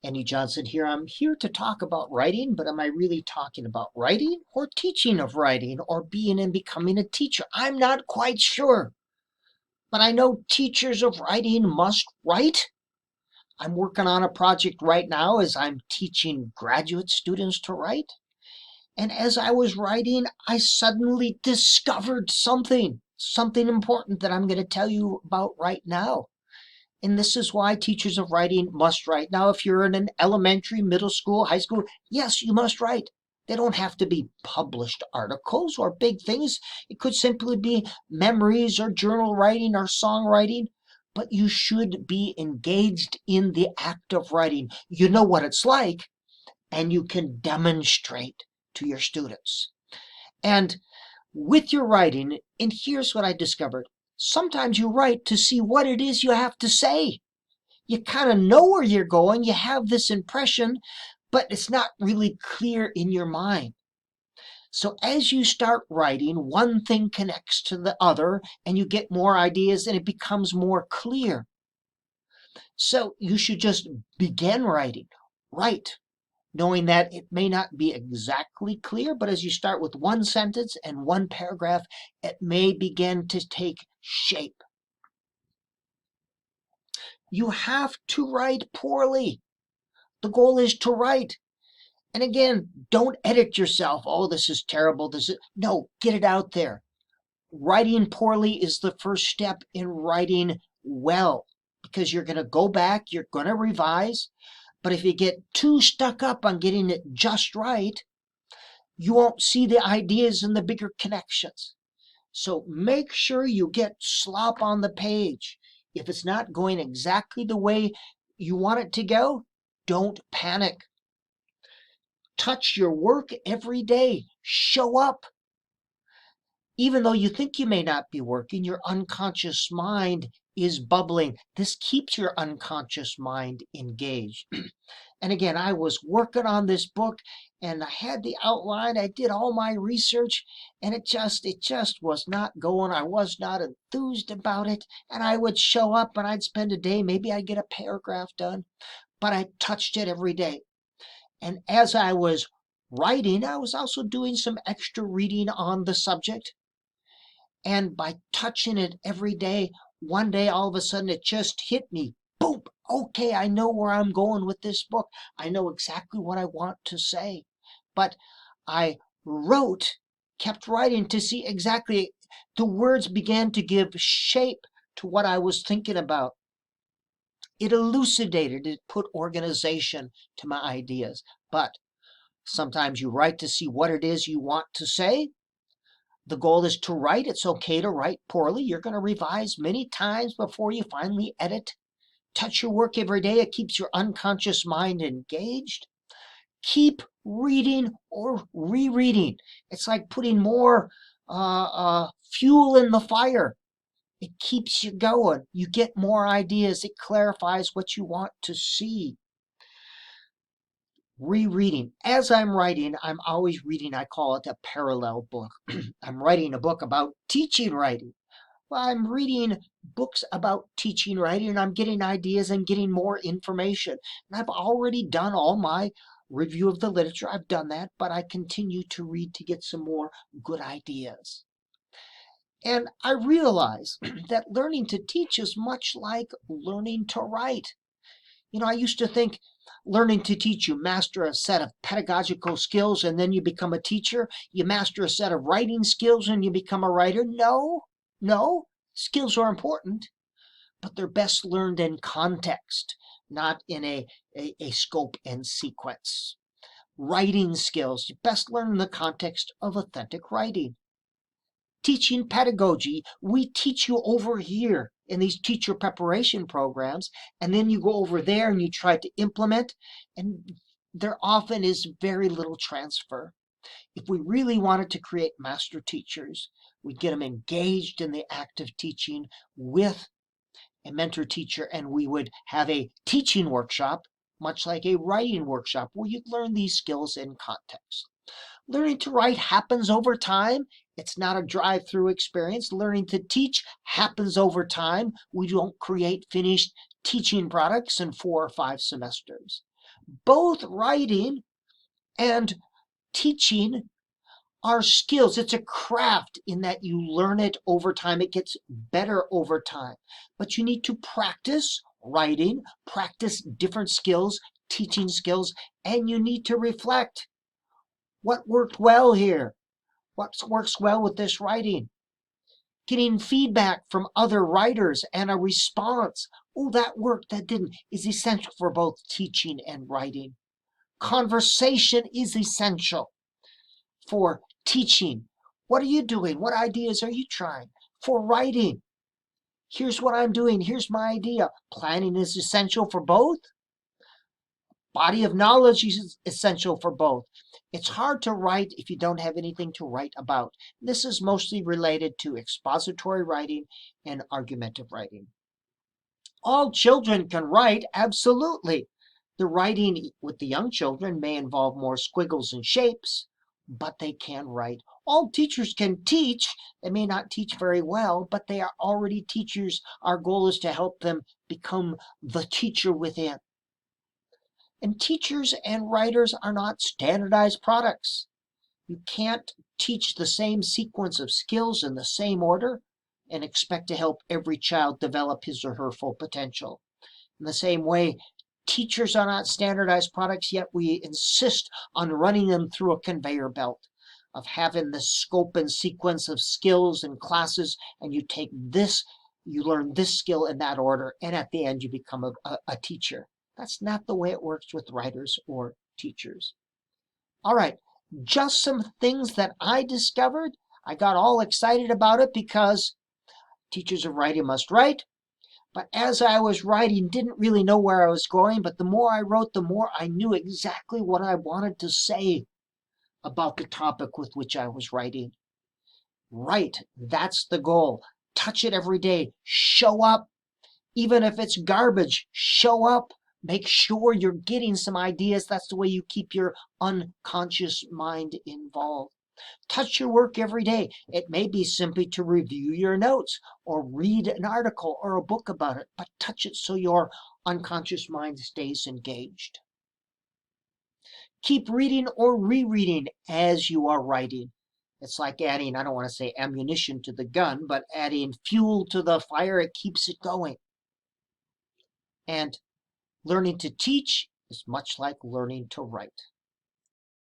Andy Johnson here. I'm here to talk about writing, but am I really talking about writing or teaching of writing or being and becoming a teacher? I'm not quite sure. But I know teachers of writing must write. I'm working on a project right now as I'm teaching graduate students to write. And as I was writing, I suddenly discovered something important that I'm going to tell you about right now. And this is why teachers of writing must write. Now, if you're in an elementary, middle school, high school, yes, you must write. They don't have to be published articles or big things. It could simply be memories or journal writing or songwriting. But you should be engaged in the act of writing. You know what it's like, and you can demonstrate to your students. And with your writing, and here's what I discovered. Sometimes you write to see what it is you have to say. You kind of know where you're going. You have this impression, but it's not really clear in your mind. So as you start writing, one thing connects to the other, and you get more ideas, and it becomes more clear. So you should just begin writing. Write, knowing that it may not be exactly clear, but as you start with one sentence and one paragraph, it may begin to take shape. You have to write poorly. The goal is to write. And again, don't edit yourself. Oh, this is terrible. No, get it out there. Writing poorly is the first step in writing well, because you're going to go back, you're going to revise. But if you get too stuck up on getting it just right, you won't see the ideas and the bigger connections. So make sure you get slop on the page. If it's not going exactly the way you want it to go, don't panic. Touch your work every day. Show up. Even though you think you may not be working, your unconscious mind is bubbling. This keeps your unconscious mind engaged. And again, I was working on this book and I had the outline. I did all my research and it just was not going. I was not enthused about it. And I would show up and I'd spend a day, maybe I'd get a paragraph done, but I touched it every day. And as I was writing, I was also doing some extra reading on the subject. And by touching it every day, one day all of a sudden it just hit me. Boom! Okay, I know where I'm going with this book. I know exactly what I want to say. But I kept writing to see exactly, the words began to give shape to what I was thinking about. It elucidated, it put organization to my ideas. But sometimes you write to see what it is you want to say. The goal is to write. It's okay to write poorly. You're going to revise many times before you finally edit. Touch your work every day. It keeps your unconscious mind engaged. Keep reading or rereading. It's like putting more fuel in the fire. It keeps you going. You get more ideas. It clarifies what you want to see. Rereading. As I'm writing, I'm always reading, I call it a parallel book. I'm writing a book about teaching writing. Well, I'm reading books about teaching writing and I'm getting ideas and getting more information. And I've already done all my review of the literature. I've done that, but I continue to read to get some more good ideas. And I realize that learning to teach is much like learning to write. You know, I used to think learning to teach, you master a set of pedagogical skills and then you become a teacher. You master a set of writing skills and you become a writer. No, skills are important, but they're best learned in context, not in a scope and sequence. Writing skills, you best learn in the context of authentic writing. Teaching pedagogy, we teach you over here in these teacher preparation programs, and then you go over there and you try to implement, and there often is very little transfer. If we really wanted to create master teachers, we'd get them engaged in the act of teaching with a mentor teacher, and we would have a teaching workshop, much like a writing workshop, where you'd learn these skills in context. Learning to write happens over time. It's not a drive-through experience. Learning to teach happens over time. We don't create finished teaching products in 4 or 5 semesters. Both writing and teaching are skills. It's a craft in that you learn it over time. It gets better over time. But you need to practice writing, practice different skills, teaching skills, and you need to reflect. What worked well here? What works well with this writing? Getting feedback from other writers and a response. Oh, that worked, that didn't, is essential for both teaching and writing. Conversation is essential for teaching. What are you doing? What ideas are you trying? For writing, here's what I'm doing. Here's my idea. Planning is essential for both. Body of knowledge is essential for both. It's hard to write if you don't have anything to write about. This is mostly related to expository writing and argumentative writing. All children can write, absolutely. The writing with the young children may involve more squiggles and shapes, but they can write. All teachers can teach. They may not teach very well, but they are already teachers. Our goal is to help them become the teacher within. And teachers and writers are not standardized products. You can't teach the same sequence of skills in the same order and expect to help every child develop his or her full potential. In the same way, teachers are not standardized products, yet we insist on running them through a conveyor belt of having the scope and sequence of skills and classes, and you take this, you learn this skill in that order, and at the end you become a teacher. That's not the way it works with writers or teachers. All right, just some things that I discovered. I got all excited about it because teachers of writing must write. But as I was writing, didn't really know where I was going. But the more I wrote, the more I knew exactly what I wanted to say about the topic with which I was writing. Write, that's the goal. Touch it every day. Show up. Even if it's garbage, show up. Make sure you're getting some ideas. That's the way you keep your unconscious mind involved. Touch your work every day. It may be simply to review your notes or read an article or a book about it, but touch it so your unconscious mind stays engaged. Keep reading or rereading as you are writing. It's like adding, I don't want to say ammunition to the gun, but adding fuel to the fire. It keeps it going. And learning to teach is much like learning to write.